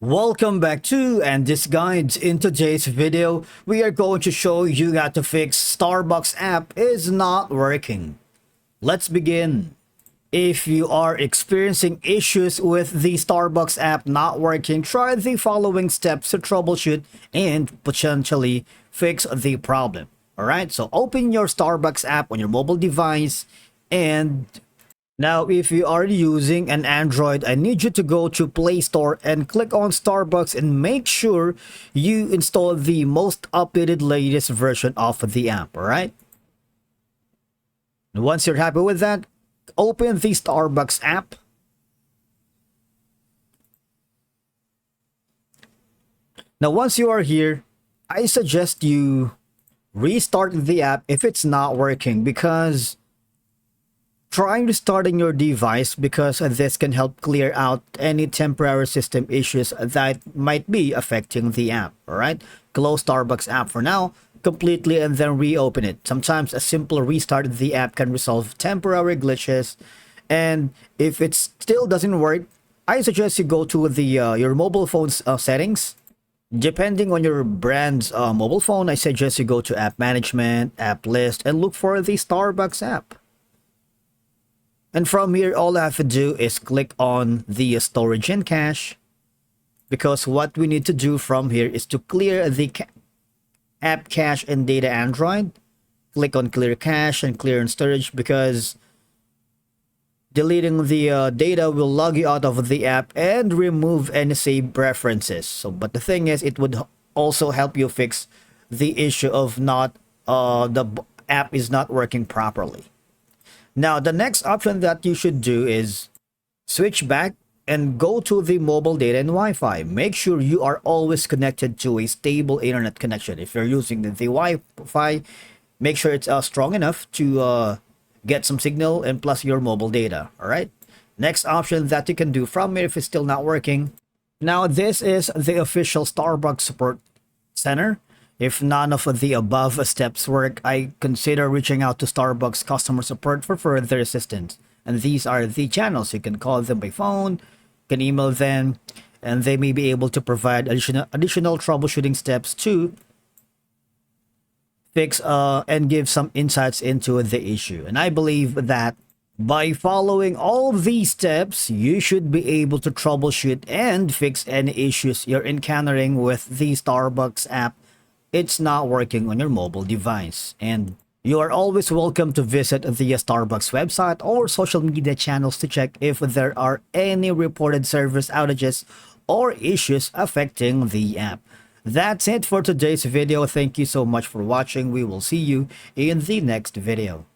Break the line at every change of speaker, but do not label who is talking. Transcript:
Welcome back to and this guides. In today's video, we are going to show you how to fix Starbucks app is not working. Let's begin. If you are experiencing issues with the Starbucks app not working, try the following steps to troubleshoot and potentially fix the problem. Alright, so open your Starbucks app on your mobile device, and now, if you are using an Android, I need you to go to Play Store and click on Starbucks and make sure you install the most updated latest version of the app, alright? And once you're happy with that, open the Starbucks app. Now, once you are here, I suggest you restart the app if it's not working, because try restarting your device, because this can help clear out any temporary system issues that might be affecting the app. Alright, close Starbucks app for now completely and then reopen it. Sometimes a simple restart of the app can resolve temporary glitches, and if it still doesn't work, I suggest you go to the your mobile phone's settings. Depending on your brand's mobile phone, I suggest you go to app management, app list, and look for the Starbucks app. And from here, all I have to do is click on the storage and cache, because what we need to do from here is to clear the app cache and data Android. Click on clear cache and clear and storage, because deleting the data will log you out of the app and remove any saved preferences. So, but the thing is, it would also help you fix the issue of the app is not working properly. Now, the next option that you should do is switch back and go to the mobile data and Wi-Fi. Make sure you are always connected to a stable internet connection. If you're using the Wi-Fi, make sure it's strong enough to get some signal, and plus your mobile data. All right. Next option that you can do from here if it's still not working. Now, this is the official Starbucks support center. If none of the above steps work, I consider reaching out to Starbucks customer support for further assistance. And these are the channels. You can call them by phone, you can email them, and they may be able to provide additional troubleshooting steps to fix and give some insights into the issue. And I believe that by following all these steps, you should be able to troubleshoot and fix any issues you're encountering with the Starbucks app it's not working on your mobile device. And you are always welcome to visit the Starbucks website or social media channels to check if there are any reported service outages or issues affecting the app. That's it for today's video. Thank you so much for watching. We will see you in the next video.